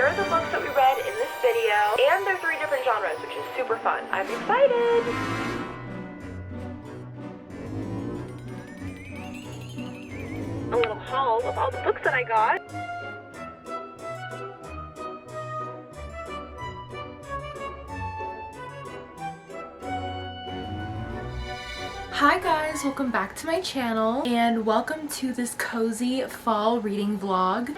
are the books that we read in this video, and they're 3 different genres, which is super fun. I'm excited! A little haul of all the books that I got. Hi guys, welcome back to my channel and welcome to this cozy fall reading vlog.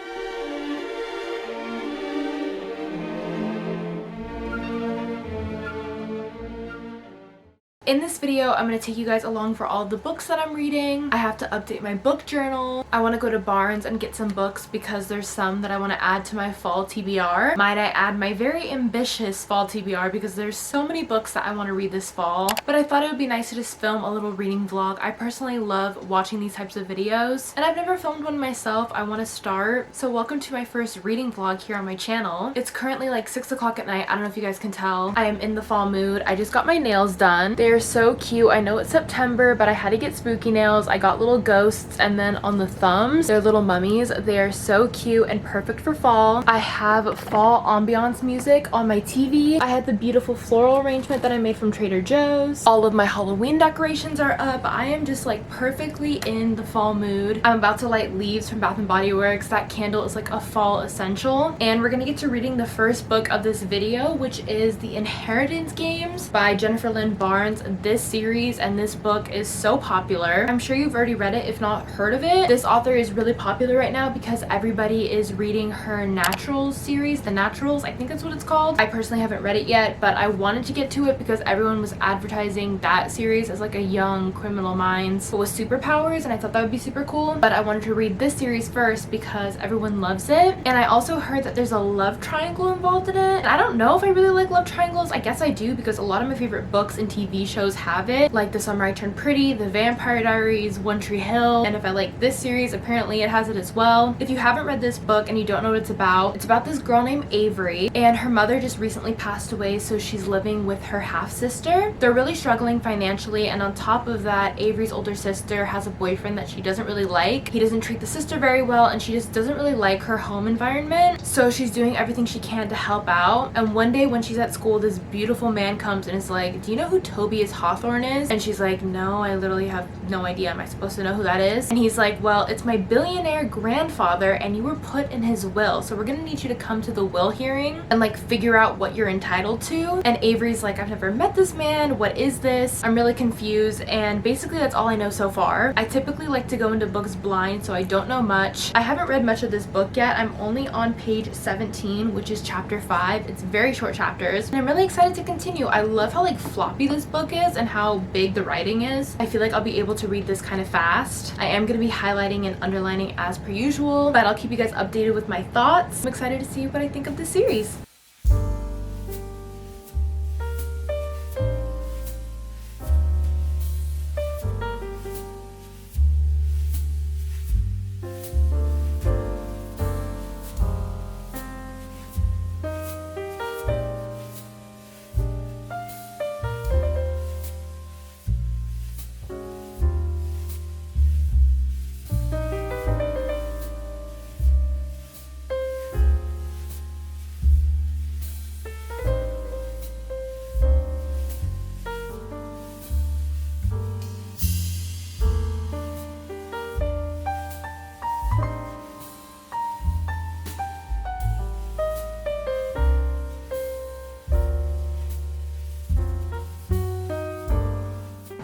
In this video, I'm going to take you guys along for all the books that I'm reading. I have to update my book journal. I want to go to Barnes and get some books because there's some that I want to add to my fall TBR. Might I add my very ambitious fall TBR because there's so many books that I want to read this fall. But I thought it would be nice to just film a little reading vlog. I personally love watching these types of videos and I've never filmed one myself. I want to start. So welcome to my first reading vlog here on my channel. It's currently like 6 o'clock at night. I don't know if you guys can tell. I am in the fall mood. I just got my nails done. They're so cute. I know it's September, but I had to get spooky nails. I got little ghosts, and then on the thumbs, they're little mummies. They are so cute and perfect for fall. I have fall ambiance music on my TV. I had the beautiful floral arrangement that I made from Trader Joe's. All of my Halloween decorations are up. I am just like perfectly in the fall mood. I'm about to light Leaves from Bath & Body Works. That candle is like a fall essential. And we're gonna get to reading the first book of this video, which is The Inheritance Games by Jennifer Lynn Barnes. This series and this book is so popular. I'm sure you've already read it, if not heard of it. This author is really popular right now because everybody is reading her Naturals series, The Naturals, I think that's what it's called. I personally haven't read it yet, but I wanted to get to it because everyone was advertising that series as like a young Criminal Minds but with superpowers, and I thought that would be super cool. But I wanted to read this series first because everyone loves it. And I also heard that there's a love triangle involved in it. And I don't know if I really like love triangles. I guess I do because a lot of my favorite books and TV shows have it, like The Summer I Turned Pretty, The Vampire Diaries, One Tree Hill, and if I like this series, apparently it has it as well. If you haven't read this book and you don't know what it's about this girl named Avery, and her mother just recently passed away, so she's living with her half-sister. They're really struggling financially, and on top of that, Avery's older sister has a boyfriend that she doesn't really like. He doesn't treat the sister very well, and she just doesn't really like her home environment, so she's doing everything she can to help out. And one day when she's at school, this beautiful man comes and is like, "Do you know who Tobias Hawthorne is?" And she's like, "No, I literally have no idea. Am I supposed to know who that is?" And he's like, "Well, it's my billionaire grandfather and you were put in his will, so we're gonna need you to come to the will hearing and like figure out what you're entitled to." And Avery's like, "I've never met this man. What is this? I'm really confused." And basically that's all I know so far. I typically like to go into books blind, so I don't know much. I haven't read much of this book yet. I'm only on page 17, which is chapter 5. It's very short chapters and I'm really excited to continue. I love how like floppy this book is and how big the writing is. I feel like I'll be able to read this kind of fast. I am going to be highlighting and underlining as per usual, but I'll keep you guys updated with my thoughts. I'm excited to see what I think of this series.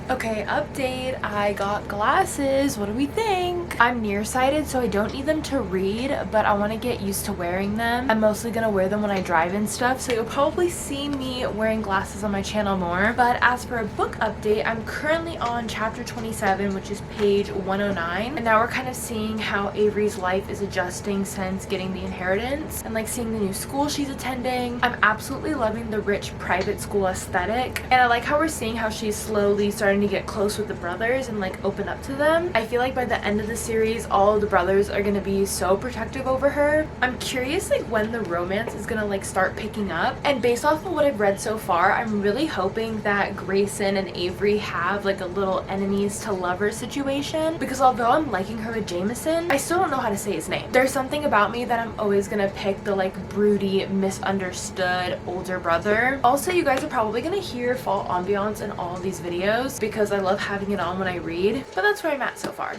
Okay, update. I got glasses. What do we think? I'm nearsighted, so I don't need them to read, but I want to get used to wearing them. I'm mostly gonna wear them when I drive and stuff, so you'll probably see me wearing glasses on my channel more. But as for a book update, I'm currently on chapter 27, which is page 109. And now we're kind of seeing how Avery's life is adjusting since getting the inheritance and like seeing the new school she's attending. I'm absolutely loving the rich private school aesthetic, and I like how we're seeing how she's slowly starting to get get close with the brothers and like open up to them. I feel like by the end of the series, all of the brothers are gonna be so protective over her. I'm curious like when the romance is gonna like start picking up, and based off of what I've read so far, I'm really hoping that Grayson and Avery have like a little enemies to lovers situation, because although I'm liking her with Jameson, I still don't know how to say his name. There's something about me that I'm always gonna pick the like broody, misunderstood older brother. Also, you guys are probably gonna hear fall ambiance in all of these videos because I love having it on when I read, but that's where I'm at so far.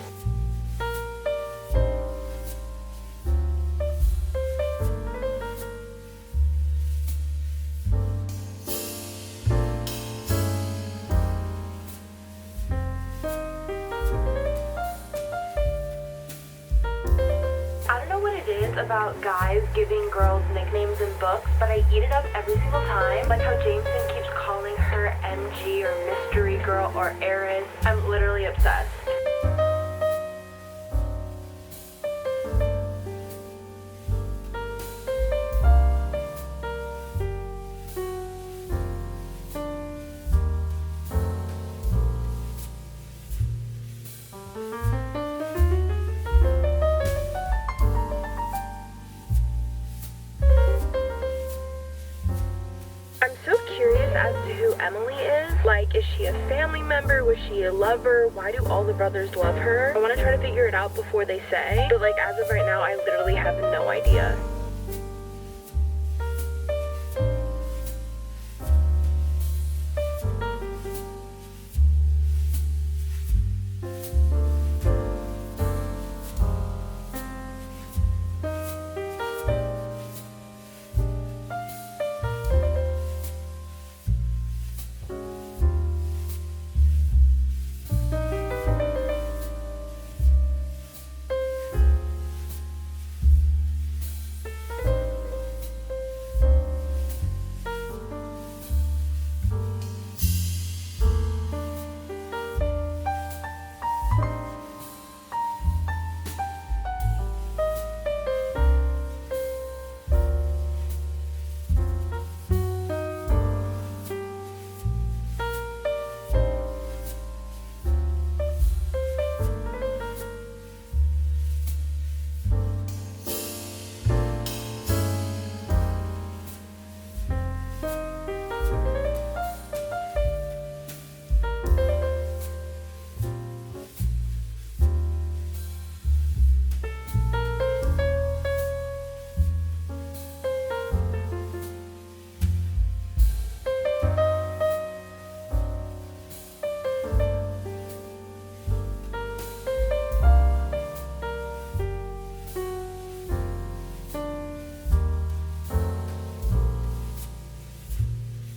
About guys giving girls nicknames in books, but I eat it up every single time. Like how Jameson keeps calling her MG or Mystery Girl or Eris. I'm literally obsessed. Emily is. Like, is she a family member? Was she a lover? Why do all the brothers love her? I want to try to figure it out before they say, but like as of right now, I literally have no idea.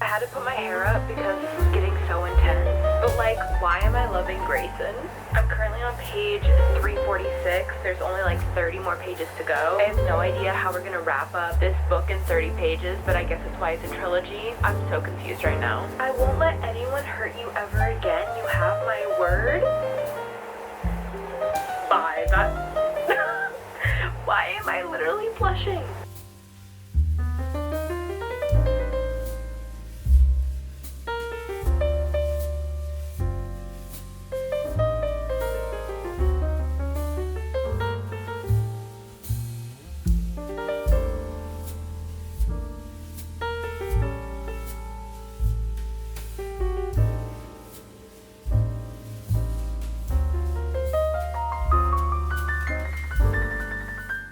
I had to put my hair up because this is getting so intense. But like, why am I loving Grayson? I'm currently on page 346. There's only like 30 more pages to go. I have no idea how we're gonna wrap up this book in 30 pages, but I guess that's why it's a trilogy. I'm so confused right now. I won't let anyone hurt you ever again. You have my word. Bye. That. Why am I literally blushing?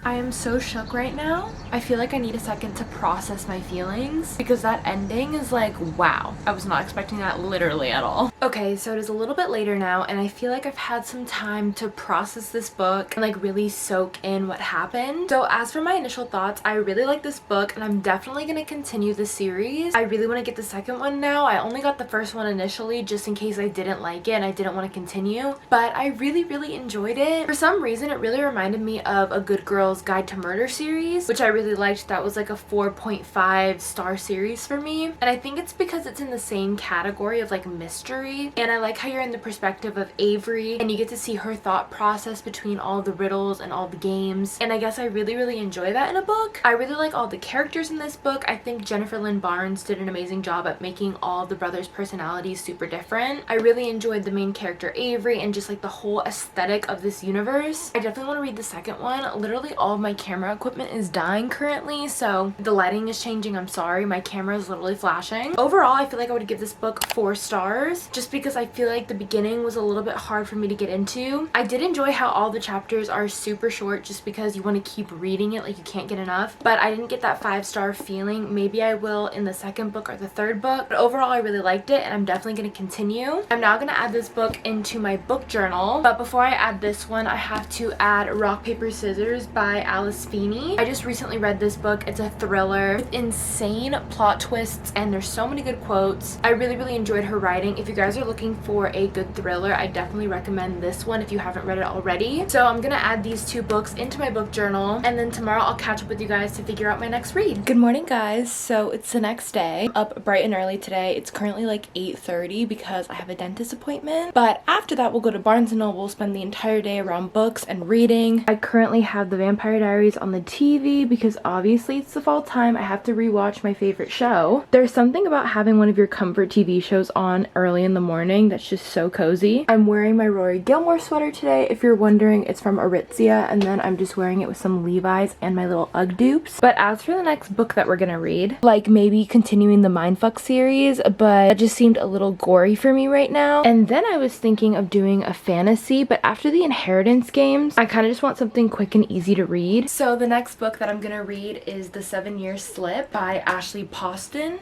I am so shook right now. I feel like I need a second to process my feelings because that ending is like, wow. I was not expecting that literally at all. Okay, so it is a little bit later now and I feel like I've had some time to process this book and like really soak in what happened. So as for my initial thoughts, I really like this book and I'm definitely going to continue the series. I really want to get the second one now. I only got the first one initially just in case I didn't like it and I didn't want to continue, but I really enjoyed it. For some reason, it really reminded me of A Good Girl's Guide Guide to Murder series, which I really liked. That was like a 4.5 star series for me. And I think it's because it's in the same category of like mystery. And I like how you're in the perspective of Avery and you get to see her thought process between all the riddles and all the games. And I guess I really enjoy that in a book. I really like all the characters in this book. I think Jennifer Lynn Barnes did an amazing job at making all the brothers' personalities super different. I really enjoyed the main character Avery and just like the whole aesthetic of this universe. I definitely want to read the second one. Literally all of my camera equipment is dying currently, so the lighting is changing. I'm sorry, my camera is literally flashing. Overall, I feel like I would give this book 4 stars just because I feel like the beginning was a little bit hard for me to get into. I did enjoy how all the chapters are super short just because you want to keep reading it, like you can't get enough, but I didn't get that 5-star feeling. Maybe I will in the second book or the third book, but overall I really liked it and I'm definitely going to continue. I'm now going to add this book into my book journal, but before I add this one I have to add Rock Paper Scissors by Alice Feeney. I just recently read this book. It's a thriller with insane plot twists and there's so many good quotes. I really enjoyed her writing. If you guys are looking for a good thriller, I definitely recommend this one if you haven't read it already. So I'm gonna add these 2 books into my book journal and then tomorrow I'll catch up with you guys to figure out my next read. Good morning guys. So it's the next day. Up bright and early today. It's currently like 8:30 because I have a dentist appointment, but after that we'll go to Barnes & Noble, spend the entire day around books and reading. I currently have The Vampire Diaries on the TV because obviously it's the fall time. I have to rewatch my favorite show. There's something about having one of your comfort TV shows on early in the morning that's just so cozy. I'm wearing my Rory Gilmore sweater today. If you're wondering, it's from Aritzia, and then I'm just wearing it with some Levi's and my little Ugg dupes. But as for the next book that we're gonna read, like maybe continuing the Mindfuck series, but it just seemed a little gory for me right now. And then I was thinking of doing a fantasy, but after the Inheritance games, I kind of just want something quick and easy to read. So the next book that I'm gonna read is The 7-Year Slip by Ashley Poston.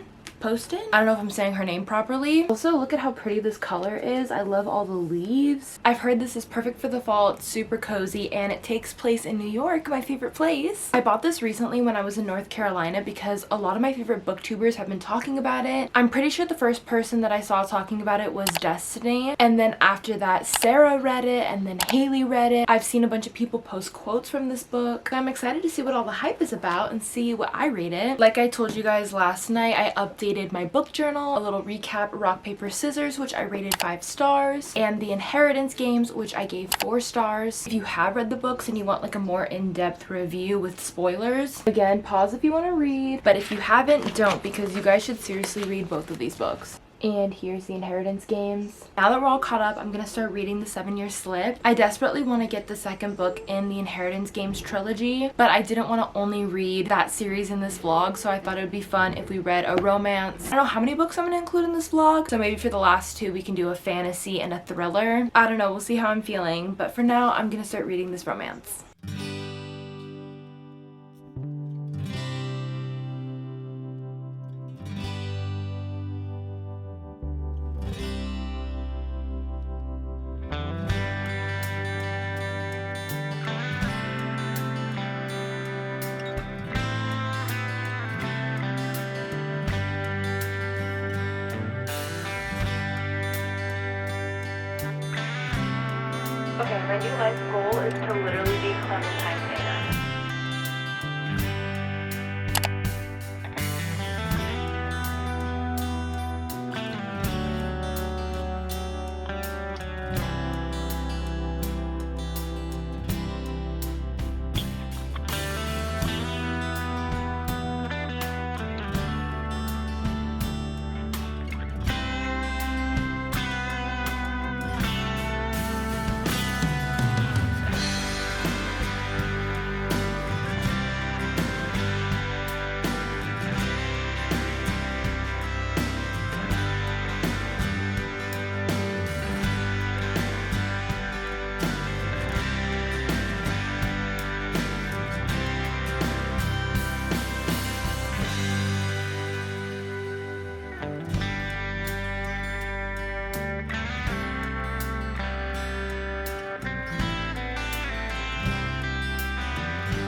I don't know if I'm saying her name properly. Also, look at how pretty this color is. I love all the leaves. I've heard this is perfect for the fall. It's super cozy and it takes place in New York, my favorite place. I bought this recently when I was in North Carolina because a lot of my favorite booktubers have been talking about it. I'm pretty sure the first person that I saw talking about it was Destiny, and then after that Sarah read it and then Haley read it. I've seen a bunch of people post quotes from this book. I'm excited to see what all the hype is about and see what I rate it. Like I told you guys last night, I updated my book journal, a little recap, Rock Paper Scissors, which I rated 5 stars, and the Inheritance games, which I gave 4 stars. If you have read the books and you want like a more in-depth review with spoilers, again, pause if you want to read, but if you haven't, don't, because you guys should seriously read both of these books. And here's the Inheritance games. Now that we're all caught up, I'm gonna start reading The 7-Year Slip. I desperately want to get the second book in the Inheritance games trilogy, but I didn't want to only read that series in this vlog, so I thought it would be fun if we read a romance. I don't know how many books I'm gonna include in this vlog, so maybe for the last 2 we can do a fantasy and a thriller. I don't know, we'll see how I'm feeling, but for now I'm gonna start reading this romance. Okay, my new life goal is to literally be Clementine Taylor.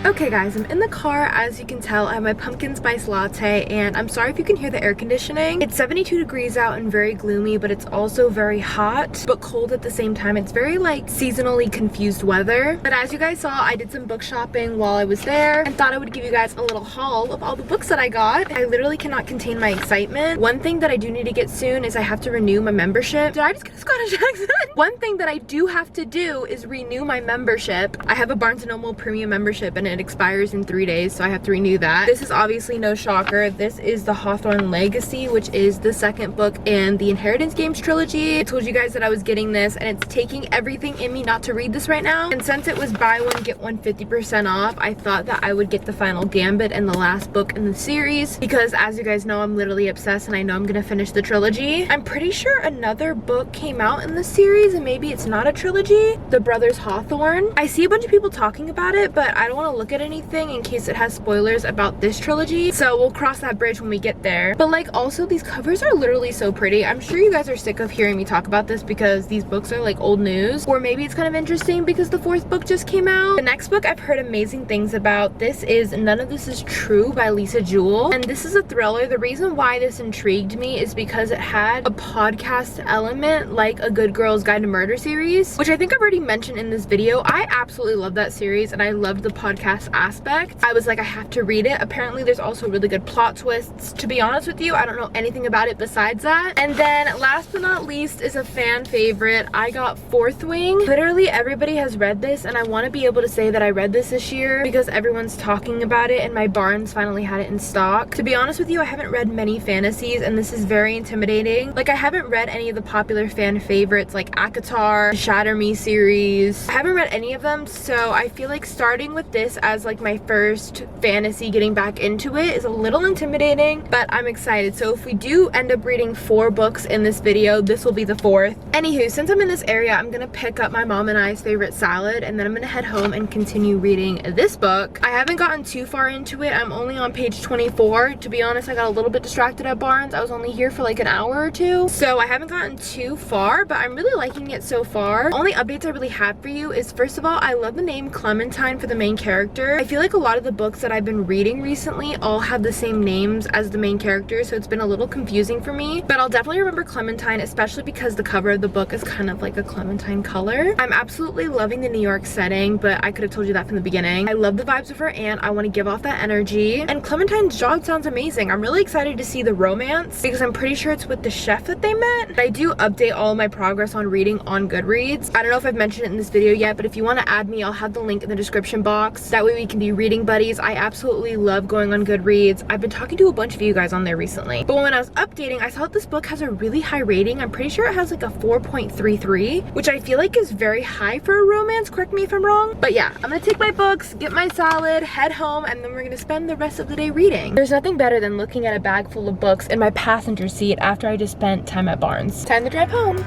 Okay guys, I'm in the car. As you can tell, I have my pumpkin spice latte, and I'm sorry if you can hear the air conditioning. It's 72 degrees out and very gloomy, but it's also very hot but cold at the same time. It's very like seasonally confused weather. But as you guys saw, I did some book shopping while I was there and thought I would give you guys a little haul of all the books that I got. I literally cannot contain my excitement. One thing that I do need to get soon is I have to renew my membership. Did I just get a Scottish accent? One thing that I do have to do is renew my membership. I have a Barnes & Noble premium membership and it expires in 3 days, so I have to renew that. This is obviously no shocker. This is the Hawthorne Legacy, which is the second book in the Inheritance Games trilogy. I told you guys that I was getting this, and it's taking everything in me not to read this right now. And since it was buy one get one 50% off, I thought that I would get the final Gambit and the last book in the series, because as you guys know, I'm literally obsessed and I know I'm gonna finish the trilogy. I'm pretty sure another book came out in the series, and maybe it's not a trilogy. The Brothers Hawthorne. I see a bunch of people talking about it, but I don't want to look at anything in case it has spoilers about this trilogy, so we'll cross that bridge when we get there. But like, also these covers are literally so pretty. I'm sure you guys are sick of hearing me talk about this because these books are like old news, or maybe it's kind of interesting because the fourth book just came out. The next book I've heard amazing things about. This is None of This Is True by Lisa Jewell, and this is a thriller. The reason why this intrigued me is because it had a podcast element like A Good Girl's Guide to Murder series, which I think I've already mentioned in this video. I absolutely love that series and I loved the podcast aspect. I was like, I have to read it. Apparently there's also really good plot twists. To be honest with you, I don't know anything about it besides that. And then last but not least is a fan favorite. I got Fourth Wing. Literally everybody has read this, and I want to be able to say that I read this year because everyone's talking about it and my Barnes finally had it in stock. To be honest with you, I haven't read many fantasies and this is very intimidating. Like, I haven't read any of the popular fan favorites like ACOTAR, Shatter Me series. I haven't read any of them, so I feel like starting with this as like my first fantasy, getting back into it, is a little intimidating, but I'm excited. So if we do end up reading 4 books in this video, this will be the 4th. Anywho, since I'm in this area, I'm gonna pick up my mom and I's favorite salad, and then I'm gonna head home and continue reading this book. I haven't gotten too far into it. I'm only on page 24. To be honest, I got a little bit distracted at Barnes. I was only here for like an hour or two, so I haven't gotten too far, but I'm really liking it so far. Only updates I really have for you is, first of all, I love the name Clementine for the main character. I feel like a lot of the books that I've been reading recently all have the same names as the main character, so it's been a little confusing for me, but I'll definitely remember Clementine, especially because the cover of the book is kind of like a clementine color. I'm absolutely loving the New York setting, but I could have told you that from the beginning. I love the vibes of her aunt. I want to give off that energy, and Clementine's job sounds amazing. I'm really excited to see the romance because I'm pretty sure it's with the chef that they met. I do update all my progress on reading on Goodreads. I don't know if I've mentioned it in this video yet, but if you want to add me, I'll have the link in the description box. That way we can be reading buddies. I absolutely love going on Goodreads. I've been talking to a bunch of you guys on there recently, but when I was updating, I saw that this book has a really high rating. I'm pretty sure it has like a 4.33, which I feel like is very high for a romance. Correct me if I'm wrong, but yeah, I'm gonna take my books, get my salad, head home, and then we're gonna spend the rest of the day reading. There's nothing better than looking at a bag full of books in my passenger seat after I just spent time at Barnes. Time to drive home.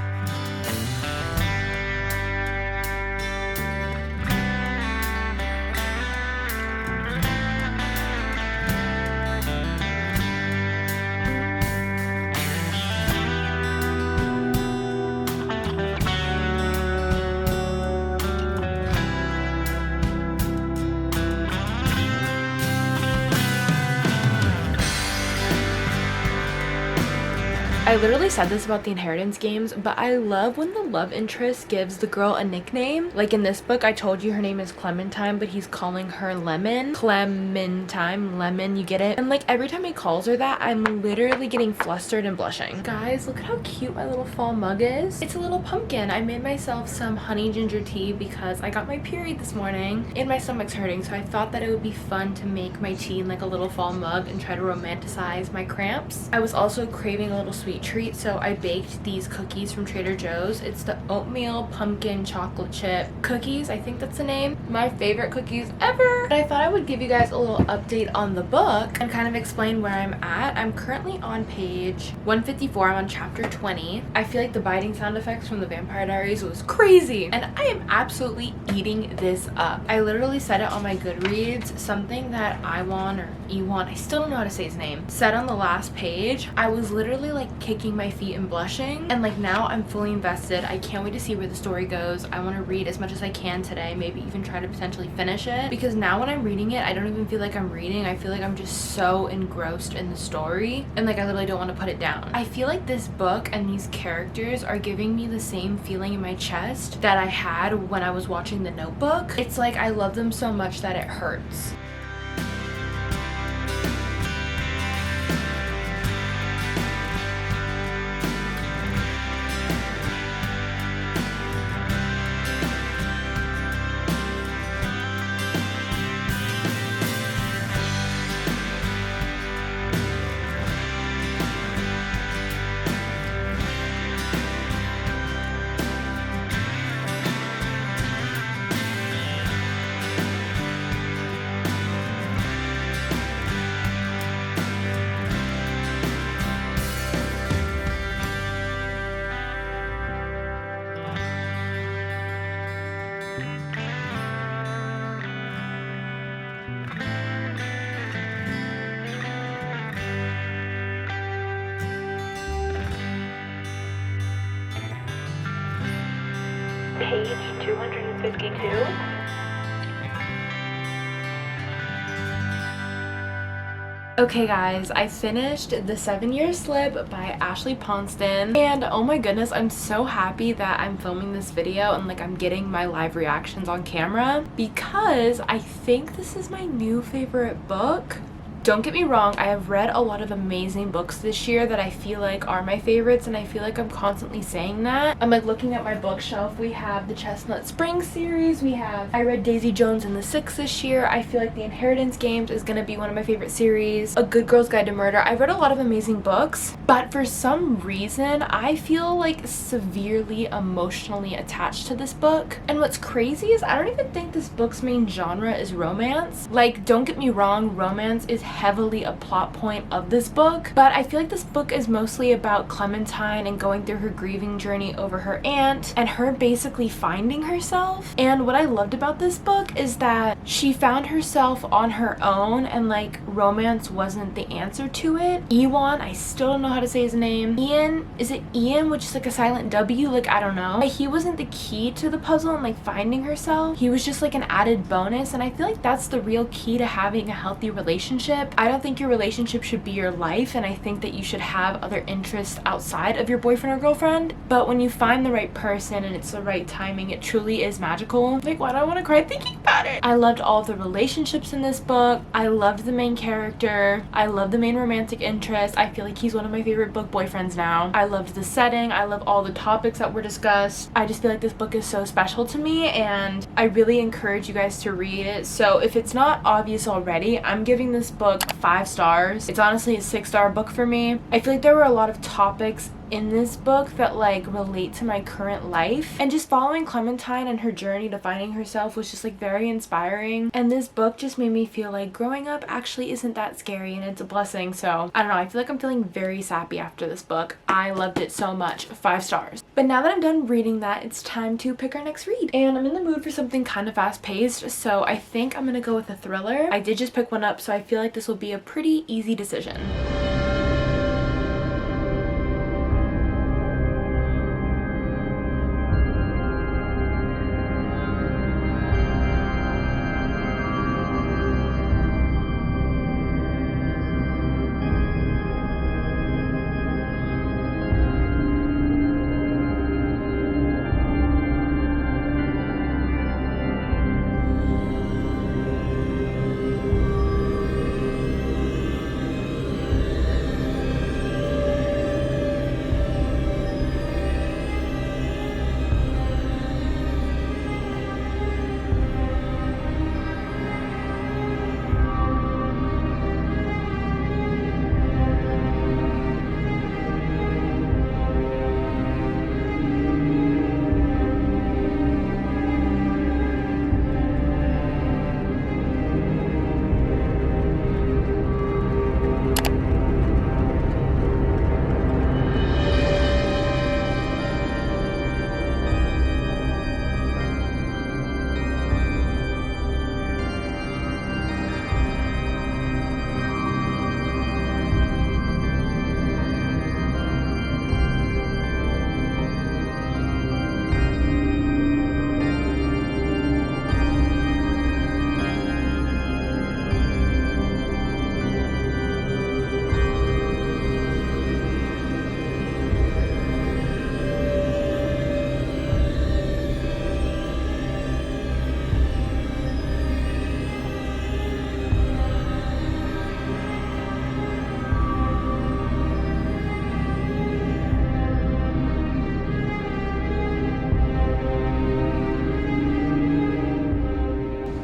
I literally said this about the Inheritance Games, but I love when the love interest gives the girl a nickname. Like in this book, I told you her name is Clementine, but he's calling her Lemon. Clementine, Lemon, you get it? And like every time he calls her that, I'm literally getting flustered and blushing. Guys, look at how cute my little fall mug is. It's a little pumpkin. I made myself some honey ginger tea because I got my period this morning and my stomach's hurting, so I thought that it would be fun to make my tea in like a little fall mug and try to romanticize my cramps. I was also craving a little sweet treat, so I baked these cookies from Trader Joe's. It's the oatmeal pumpkin chocolate chip cookies. I think that's the name. My favorite cookies ever. And I thought I would give you guys a little update on the book and kind of explain where I'm at. I'm currently on page 154. I'm on chapter 20. I feel like the biting sound effects from the Vampire Diaries was crazy, and I am absolutely eating this up. I literally said it on my Goodreads. Something that Iwan, or Ewan, I still don't know how to say his name, said on the last page. I was literally like kicking my feet and blushing. And like now I'm fully invested. I can't wait to see where the story goes. I want to read as much as I can today, maybe even try to potentially finish it, because now when I'm reading it, I don't even feel like I'm reading. I feel like I'm just so engrossed in the story, and like I literally don't want to put it down. I feel like this book and these characters are giving me the same feeling in my chest that I had when I was watching The Notebook. It's like I love them so much that it hurts. Page 252. Okay guys, I finished The 7-Year Slip by Ashley Ponston, and oh my goodness, I'm so happy that I'm filming this video and like I'm getting my live reactions on camera, because I think this is my new favorite book. Don't get me wrong, I have read a lot of amazing books this year that I feel like are my favorites, and I feel like I'm constantly saying that. I'm like looking at my bookshelf. We have the Chestnut Springs series. I read Daisy Jones and the Six this year. I feel like The Inheritance Games is gonna be one of my favorite series. A Good Girl's Guide to Murder. I've read a lot of amazing books, but for some reason, I feel like severely emotionally attached to this book. And what's crazy is I don't even think this book's main genre is romance. Like, don't get me wrong, romance is heavily a plot point of this book, but I feel like this book is mostly about Clementine and going through her grieving journey over her aunt and her basically finding herself. And what I loved about this book is that she found herself on her own, and like romance wasn't the answer to it. Ewan, I still don't know how to say his name. Ian, is it Ian, which is like a silent W? Like, I don't know. He wasn't the key to the puzzle and like finding herself. He was just like an added bonus, and I feel like that's the real key to having a healthy relationship. I don't think your relationship should be your life, and I think that you should have other interests outside of your boyfriend or girlfriend. But when you find the right person and it's the right timing, it truly is magical. Like, why do I want to cry thinking about it? I loved all of the relationships in this book. I loved the main character. I love the main romantic interest. I feel like he's one of my favorite book boyfriends now. I loved the setting. I love all the topics that were discussed. I just feel like this book is so special to me, and I really encourage you guys to read it. So if it's not obvious already, I'm giving this book 5 stars. It's honestly a 6-star book for me. I feel like there were a lot of topics in this book that like relate to my current life, and just following Clementine and her journey to finding herself was just like very inspiring. And this book just made me feel like growing up actually isn't that scary, and it's a blessing. So I don't know, I feel like I'm feeling very sappy after this book. I loved it so much. 5 stars. But now that I'm done reading that, it's time to pick our next read, and I'm in the mood for something kind of fast-paced, so I think I'm gonna go with a thriller. I did just pick one up, so I feel like this will be a pretty easy decision.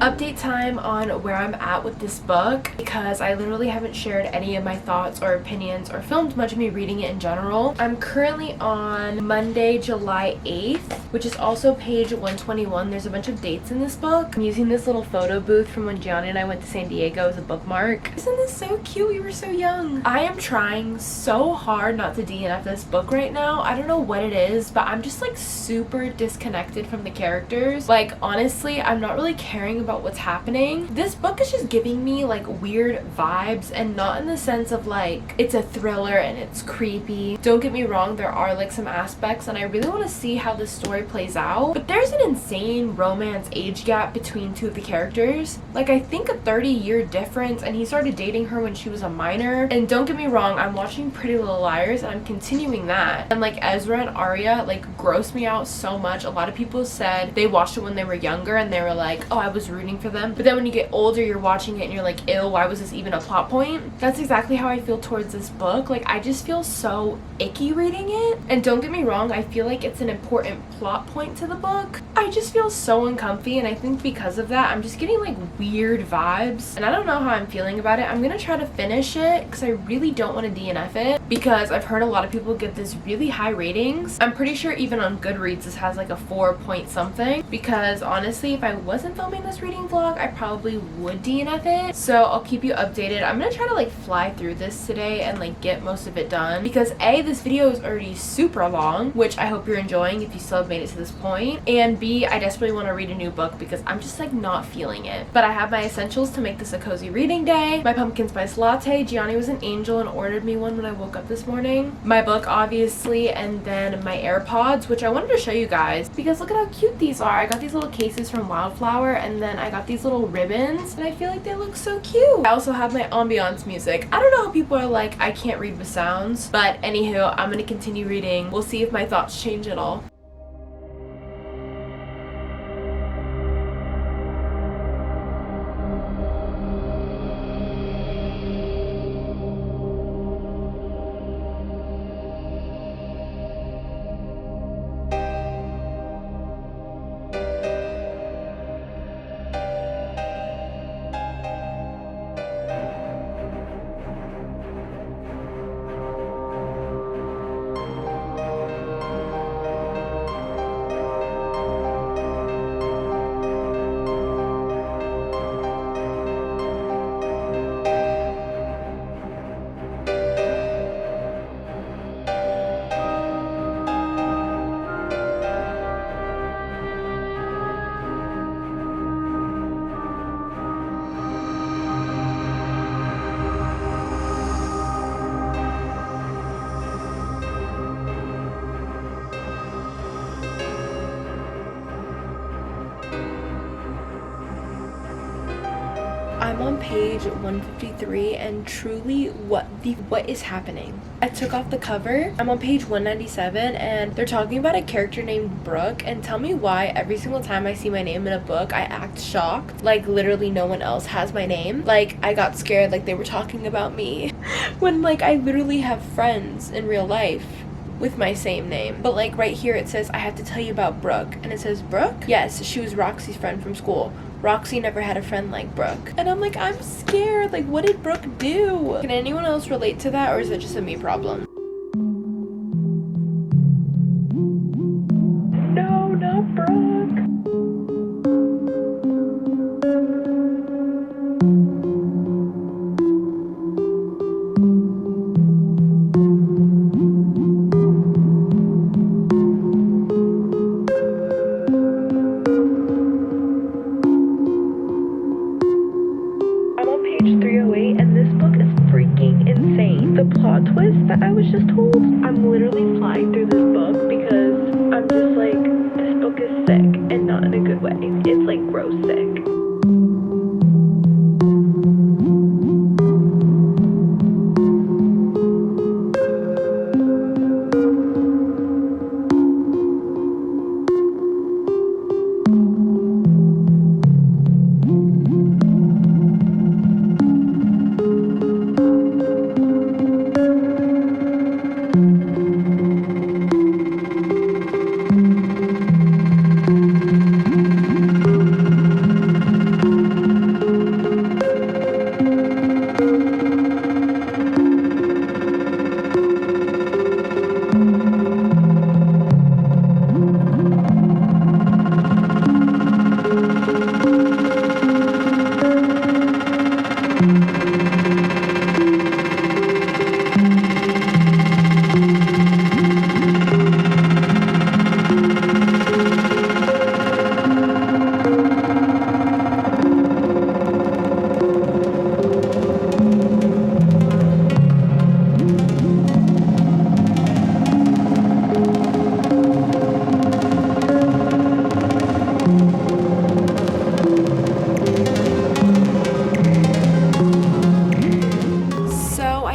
update time on where I'm at with this book, because I literally haven't shared any of my thoughts or opinions or filmed much of me reading it in general. I'm currently on Monday, July 8th, which is also page 121. There's a bunch of dates in this book. I'm using this little photo booth from when Gianni and I went to San Diego as a bookmark. Isn't this so cute? We were so young. I am trying so hard not to DNF this book right now. I don't know what it is, but I'm just like super disconnected from the characters. Like, honestly, I'm not really caring about what's happening. This book is just giving me like weird vibes, and not in the sense of like it's a thriller and it's creepy. Don't get me wrong, there are like some aspects and I really want to see how this story plays out, but there's an insane romance age gap between two of the characters. Like, I think a 30-year difference, and he started dating her when she was a minor. And don't get me wrong, I'm watching Pretty Little Liars and I'm continuing that, and like Ezra and Arya like gross me out so much. A lot of people said they watched it when they were younger and they were like, oh, I was rooting for them, but then when you get older you're watching it and you're like, ew, why was this even a plot point? That's exactly how I feel towards this book. Like, I just feel so icky reading it, and don't get me wrong, I feel like it's an important plot point to the book. I just feel so uncomfy, and I think because of that I'm just getting like weird vibes, and I don't know how I'm feeling about it. I'm gonna try to finish it because I really don't want to DNF it, because I've heard a lot of people give this really high ratings. I'm pretty sure even on Goodreads this has like a 4 point something, because honestly if I wasn't filming this reading vlog I probably would DNF it. So I'll keep you updated. I'm gonna try to like fly through this today and like get most of it done, because A, this video is already super long, which I hope you're enjoying if you still have made it to this point, and B, I desperately want to read a new book because I'm just like not feeling it. But I have my essentials to make this a cozy reading day. My pumpkin spice latte. Gianni was an angel and ordered me one when I woke up this morning. My book, obviously, and then my AirPods, which I wanted to show you guys because look at how cute these are. I got these little cases from Wildflower, and then I got these little ribbons, and I feel like they look so cute. I also have my ambiance music. I don't know how people are like, I can't read with sounds, but anywho, I'm gonna continue reading. We'll see if my thoughts change at all. I'm on page 153, and truly what is happening? I took off the cover. I'm on page 197 and they're talking about a character named Brooke, and tell me why every single time I see my name in a book I act shocked, like literally no one else has my name. Like, I got scared like they were talking about me when like I literally have friends in real life with my same name. But like right here it says I have to tell you about Brooke, and it says Brooke? Yes, she was Roxy's friend from school. Roxy never had a friend like Brooke. And I'm like, I'm scared. Like, what did Brooke do? Can anyone else relate to that, or is it just a me problem? No, not Brooke. That I was just told. I'm literally flying through this book because I'm just like, this book is sick, and not in a good way. It's like gross sick.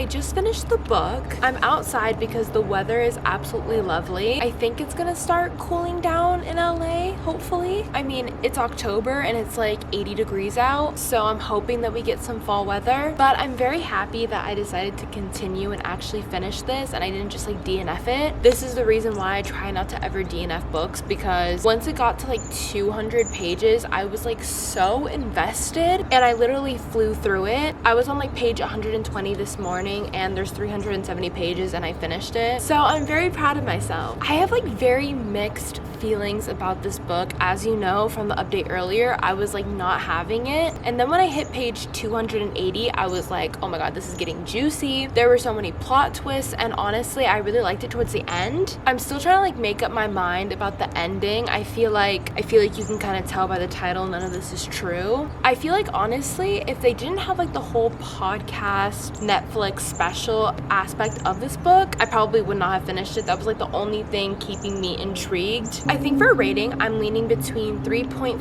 I just finished the book. I'm outside because the weather is absolutely lovely. I think it's gonna start cooling down in LA, hopefully. I mean, it's October and it's like 80 degrees out, so I'm hoping that we get some fall weather. But I'm very happy that I decided to continue and actually finish this and I didn't just like DNF it. This is the reason why I try not to ever DNF books, because once it got to like 200 pages, I was like so invested and I literally flew through it. I was on like page 120 this morning and there's 370 pages and I finished it. So I'm very proud of myself. I have like very mixed feelings about this book. As you know from the update earlier, I was like not having it. And then when I hit page 280, I was like, oh my god, this is getting juicy. There were so many plot twists and honestly, I really liked it towards the end. I'm still trying to like make up my mind about the ending. I feel like you can kind of tell by the title none of this is true. I feel like honestly, if they didn't have like the whole podcast Netflix special aspect of this book, I probably would not have finished it. That was like the only thing keeping me intrigued. I think for a rating, I'm leaning between 3.5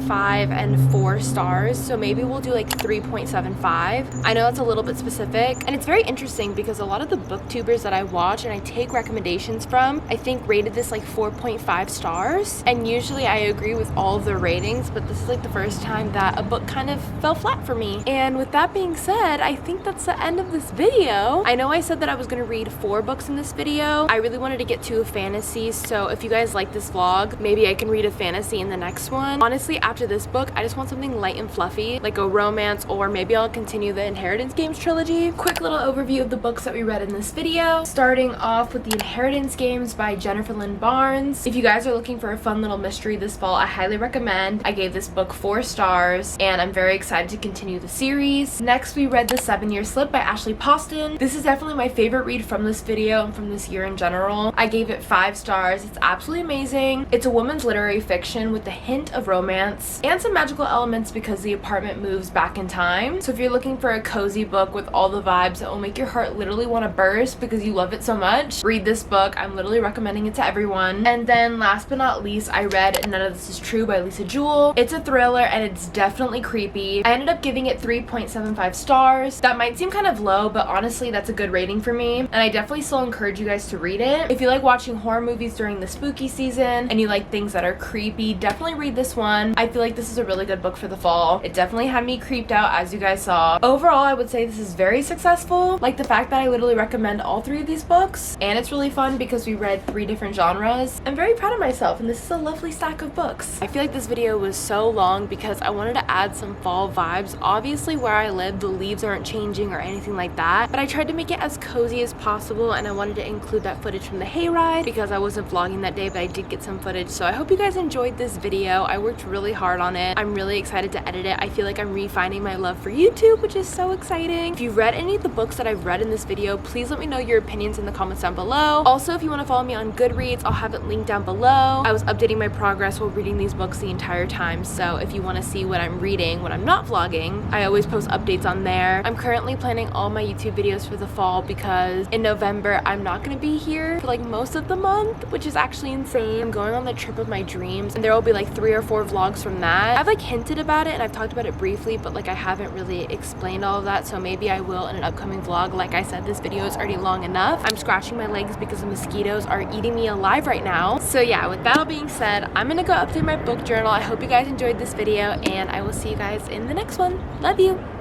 and 4 stars, so maybe we'll do like 3.75. I know that's a little bit specific, and it's very interesting because a lot of the booktubers that I watch and I take recommendations from, I think rated this like 4.5 stars, and usually I agree with all of their ratings, but this is like the first time that a book kind of fell flat for me. And with that being said, I think that's the end of this video. I know I said that I was going to read 4 books in this video. I really wanted to get to a fantasy, so if you guys like this vlog, maybe I can read a fantasy in the next one. Honestly, after this book, I just want something light and fluffy, like a romance, or maybe I'll continue the Inheritance Games trilogy. Quick little overview of the books that we read in this video, starting off with the Inheritance Games by Jennifer Lynn Barnes. If you guys are looking for a fun little mystery this fall, I highly recommend. I gave this book 4 stars and I'm very excited to continue the series. Next, we read The 7-Year Slip by Ashley Poston. This is definitely my favorite read from this video and from this year in general. I gave it 5 stars. It's absolutely amazing. It's a woman's literary fiction with a hint of romance and some magical elements because the apartment moves back in time. So if you're looking for a cozy book with all the vibes that will make your heart literally want to burst because you love it so much, read this book. I'm literally recommending it to everyone. And then last but not least, I read None of This Is True by Lisa Jewell. It's a thriller and it's definitely creepy. I ended up giving it 3.75 stars. That might seem kind of low, but honestly, that's a good rating for me. And I definitely still encourage you guys to read it. If you like watching horror movies during the spooky season and you like things that are creepy, definitely read this one. I feel like this is a really good book for the fall. It definitely had me creeped out, as you guys saw. Overall, I would say this is very successful. Like the fact that I literally recommend all 3 of these books, and it's really fun because we read 3 different genres. I'm very proud of myself, and this is a lovely stack of books. I feel like this video was so long because I wanted to add some fall vibes. Obviously, where I live, the leaves aren't changing or anything like that, but I tried to make it as cozy as possible, and I wanted to include that footage from the hayride because I wasn't vlogging that day, but I did get some footage. So I hope you guys enjoyed this video. I worked really hard on it. I'm really excited to edit it. I feel like I'm refining my love for YouTube, which is so exciting. If you've read any of the books that I've read in this video, please let me know your opinions in the comments down below. Also, if you want to follow me on Goodreads, I'll have it linked down below. I was updating my progress while reading these books the entire time, so if you want to see what I'm reading when I'm not vlogging, I always post updates on there. I'm currently planning all my YouTube videos for the fall because in November, I'm not going to be here for like most of the month, which is actually insane. I'm going on the trip of my dreams and there will be like 3 or 4 vlogs from that. I've like hinted about it and I've talked about it briefly, but like I haven't really explained all of that, so maybe I will in an upcoming vlog. Like I said, this video is already long enough. I'm scratching my legs because the mosquitoes are eating me alive right now. So yeah, with that all being said, I'm gonna go update my book journal. I hope you guys enjoyed this video and I will see you guys in the next one. Love you!